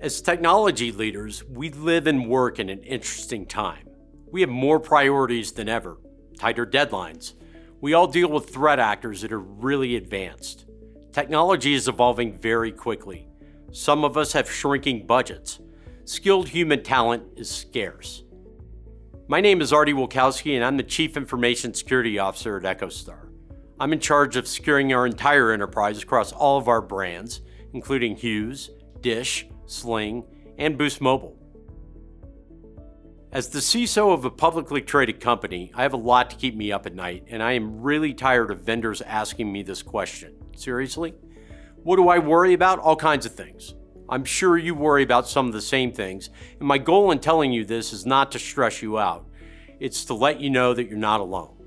As technology leaders, we live and work in an interesting time. We have more priorities than ever, tighter deadlines. We all deal with threat actors that are really advanced. Technology is evolving very quickly. Some of us have shrinking budgets. Skilled human talent is scarce. My name is Artie Wilkowsky, and I'm the Chief Information Security Officer at Echostar. I'm in charge of securing our entire enterprise across all of our brands, including Hughes, Dish, Sling, and Boost Mobile. As the CISO of a publicly traded company, I have a lot to keep me up at night, and I am really tired of vendors asking me this question. Seriously? What do I worry about? All kinds of things. I'm sure you worry about some of the same things, and my goal in telling you this is not to stress you out. It's to let you know that you're not alone.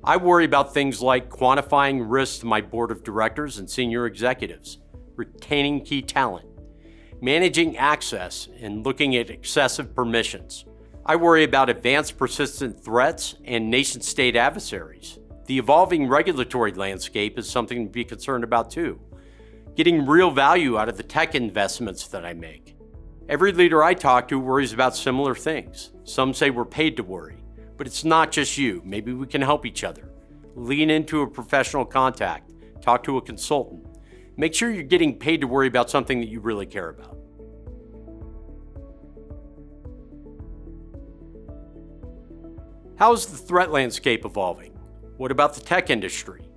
I worry about things like quantifying risks to my board of directors and senior executives, retaining key talent, managing access, and looking at excessive permissions. I worry about advanced persistent threats and nation-state adversaries. The evolving regulatory landscape is something to be concerned about too. Getting real value out of the tech investments that I make. Every leader I talk to worries about similar things. Some say we're paid to worry, but it's not just you. Maybe we can help each other. Lean into a professional contact. Talk to a consultant. Make sure you're getting paid to worry about something that you really care about. How is the threat landscape evolving? What about the tech industry?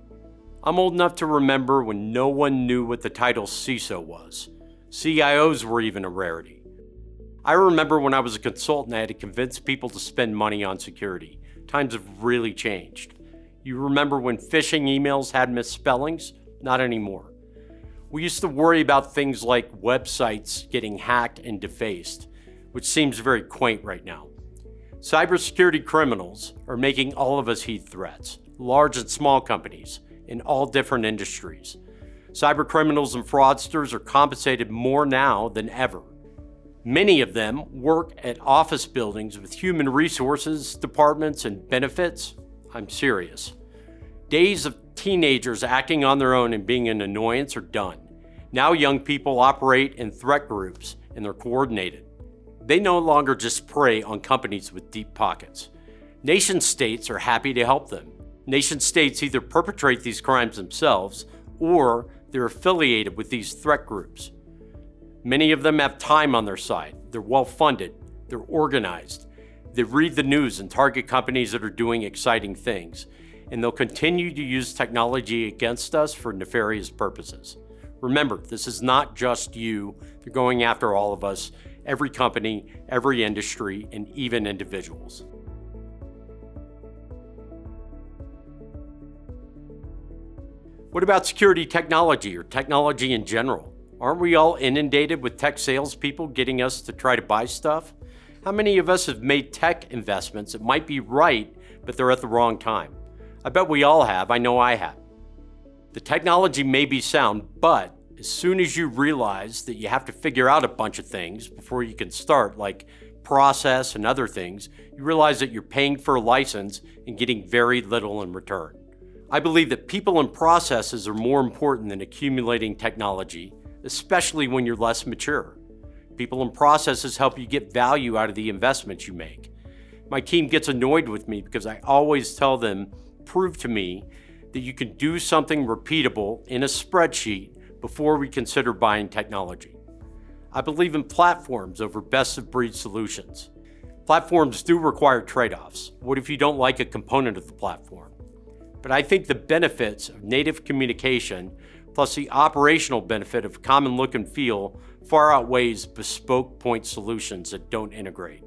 I'm old enough to remember when no one knew what the title CISO was. CIOs were even a rarity. I remember when I was a consultant, I had to convince people to spend money on security. Times have really changed. You remember when phishing emails had misspellings? Not anymore. We used to worry about things like websites getting hacked and defaced, which seems very quaint right now. Cybersecurity criminals are making all of us heed threats, large and small companies, in all different industries. Cyber criminals and fraudsters are compensated more now than ever. Many of them work at office buildings with human resources departments and benefits. I'm serious. Days of teenagers acting on their own and being an annoyance are done. Now young people operate in threat groups and they're coordinated. They no longer just prey on companies with deep pockets. Nation states are happy to help them. Nation states either perpetrate these crimes themselves or they're affiliated with these threat groups. Many of them have time on their side. They're well-funded. They're organized. They read the news and target companies that are doing exciting things. And they'll continue to use technology against us for nefarious purposes. Remember, this is not just you. They're going after all of us, every company, every industry, and even individuals. What about security technology or technology in general? Aren't we all inundated with tech salespeople getting us to try to buy stuff? How many of us have made tech investments that might be right, but they're at the wrong time? I bet we all have. I know I have. The technology may be sound, but as soon as you realize that you have to figure out a bunch of things before you can start, like process and other things, you realize that you're paying for a license and getting very little in return. I believe that people and processes are more important than accumulating technology, especially when you're less mature. People and processes help you get value out of the investments you make. My team gets annoyed with me because I always tell them, prove to me that you can do something repeatable in a spreadsheet before we consider buying technology. I believe in platforms over best-of-breed solutions. Platforms do require trade-offs. What if you don't like a component of the platform? But I think the benefits of native communication plus the operational benefit of common look and feel far outweighs bespoke point solutions that don't integrate.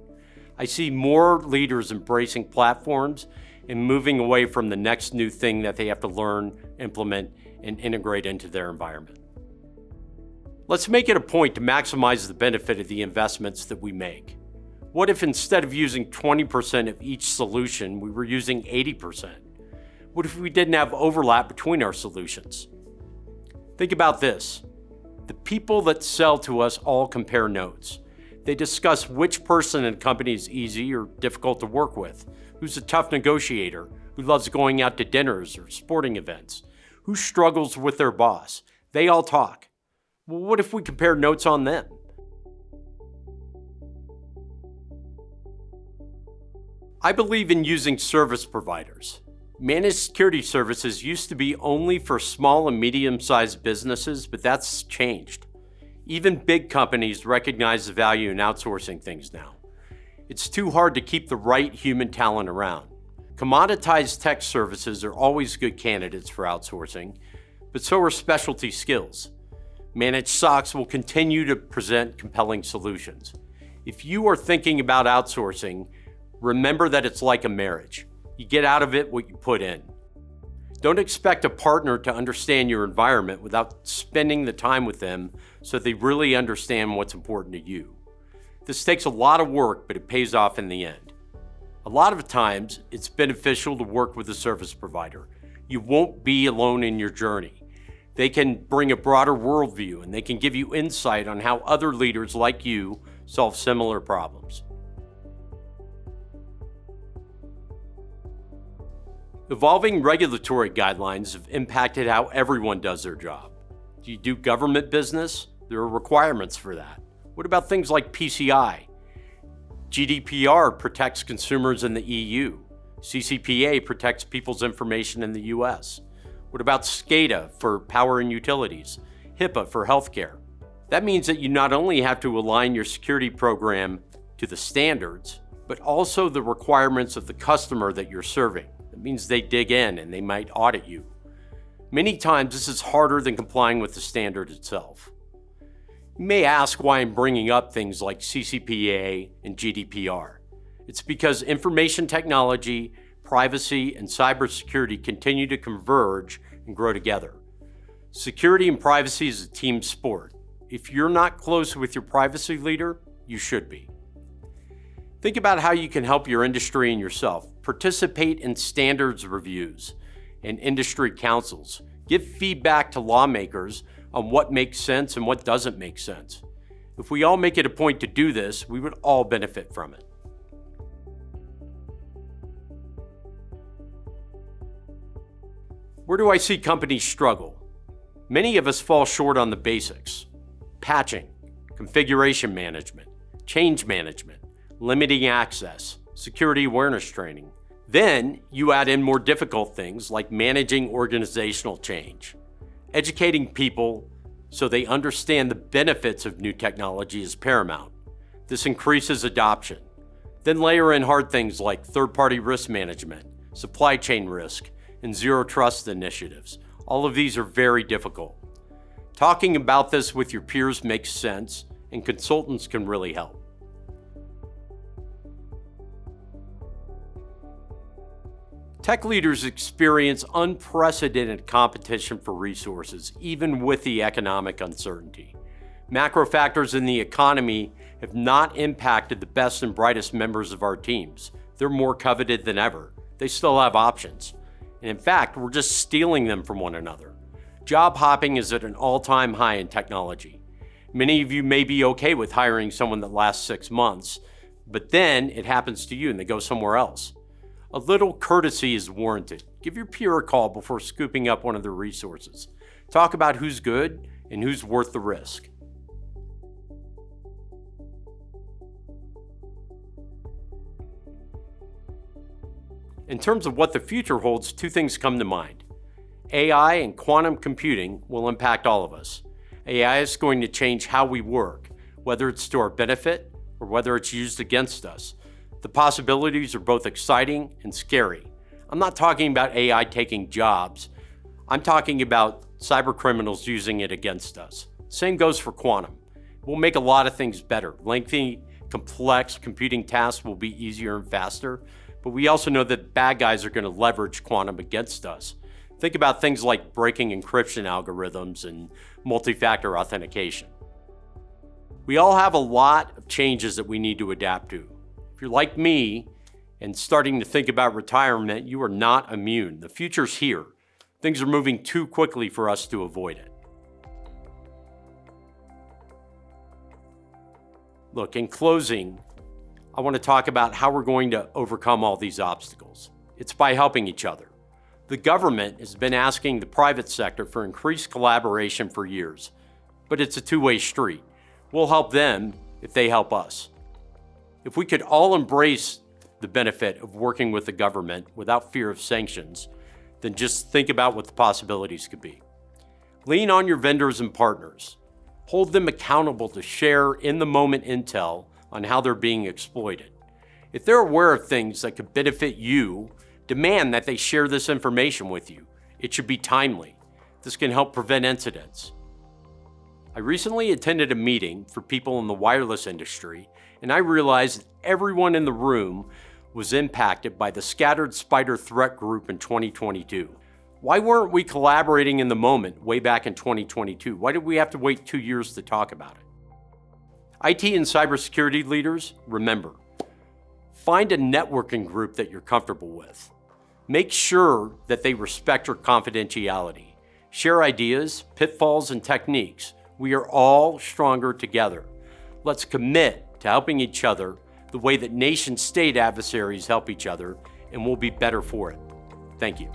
I see more leaders embracing platforms and moving away from the next new thing that they have to learn, implement, and integrate into their environment. Let's make it a point to maximize the benefit of the investments that we make. What if instead of using 20% of each solution, we were using 80%? What if we didn't have overlap between our solutions? Think about this. The people that sell to us all compare notes. They discuss which person in a company is easy or difficult to work with, who's a tough negotiator, who loves going out to dinners or sporting events, who struggles with their boss. They all talk. Well, what if we compare notes on them? I believe in using service providers. Managed security services used to be only for small and medium-sized businesses, but that's changed. Even big companies recognize the value in outsourcing things now. It's too hard to keep the right human talent around. Commoditized tech services are always good candidates for outsourcing, but so are specialty skills. Managed SOCs will continue to present compelling solutions. If you are thinking about outsourcing, remember that it's like a marriage. You get out of it what you put in. Don't expect a partner to understand your environment without spending the time with them so they really understand what's important to you. This takes a lot of work, but it pays off in the end. A lot of times, it's beneficial to work with a service provider. You won't be alone in your journey. They can bring a broader worldview, and they can give you insight on how other leaders like you solve similar problems. Evolving regulatory guidelines have impacted how everyone does their job. Do you do government business? There are requirements for that. What about things like PCI? GDPR protects consumers in the EU. CCPA protects people's information in the US. What about SCADA for power and utilities? HIPAA for healthcare? That means that you not only have to align your security program to the standards, but also the requirements of the customer that you're serving. That means they dig in and they might audit you. Many times this is harder than complying with the standard itself. You may ask why I'm bringing up things like CCPA and GDPR. It's because information technology, privacy, and cybersecurity continue to converge and grow together. Security and privacy is a team sport. If you're not close with your privacy leader, you should be. Think about how you can help your industry and yourself. Participate in standards reviews and industry councils. Give feedback to lawmakers on what makes sense and what doesn't make sense. If we all make it a point to do this, we would all benefit from it. Where do I see companies struggle? Many of us fall short on the basics. Patching, configuration management, change management, limiting access, security awareness training. Then you add in more difficult things like managing organizational change. Educating people so they understand the benefits of new technology is paramount. This increases adoption. Then layer in hard things like third-party risk management, supply chain risk, and zero trust initiatives. All of these are very difficult. Talking about this with your peers makes sense, and consultants can really help. Tech leaders experience unprecedented competition for resources, even with the economic uncertainty. Macro factors in the economy have not impacted the best and brightest members of our teams. They're more coveted than ever. They still have options. And in fact, we're just stealing them from one another. Job hopping is at an all-time high in technology. Many of you may be okay with hiring someone that lasts 6 months, but then it happens to you and they go somewhere else. A little courtesy is warranted. Give your peer a call before scooping up one of their resources. Talk about who's good and who's worth the risk. In terms of what the future holds, 2 things come to mind. AI and quantum computing will impact all of us. AI is going to change how we work, whether it's to our benefit or whether it's used against us. The possibilities are both exciting and scary. I'm not talking about AI taking jobs. I'm talking about cyber criminals using it against us. Same goes for quantum. We'll make a lot of things better. Lengthy, complex computing tasks will be easier and faster, but we also know that bad guys are going to leverage quantum against us. Think about things like breaking encryption algorithms and multi-factor authentication. We all have a lot of changes that we need to adapt to. If you're like me and starting to think about retirement, you are not immune. The future's here. Things are moving too quickly for us to avoid it. Look, in closing, I want to talk about how we're going to overcome all these obstacles. It's by helping each other. The government has been asking the private sector for increased collaboration for years, but it's a two-way street. We'll help them if they help us. If we could all embrace the benefit of working with the government without fear of sanctions, then just think about what the possibilities could be. Lean on your vendors and partners. Hold them accountable to share in-the-moment intel on how they're being exploited. If they're aware of things that could benefit you, demand that they share this information with you. It should be timely. This can help prevent incidents. I recently attended a meeting for people in the wireless industry, and I realized that everyone in the room was impacted by the Scattered Spider Threat Group in 2022. Why weren't we collaborating in the moment way back in 2022? Why did we have to wait 2 years to talk about it? IT and cybersecurity leaders, remember, find a networking group that you're comfortable with. Make sure that they respect your confidentiality. Share ideas, pitfalls, and techniques. We are all stronger together. Let's commit to helping each other the way that nation-state adversaries help each other, and we'll be better for it. Thank you.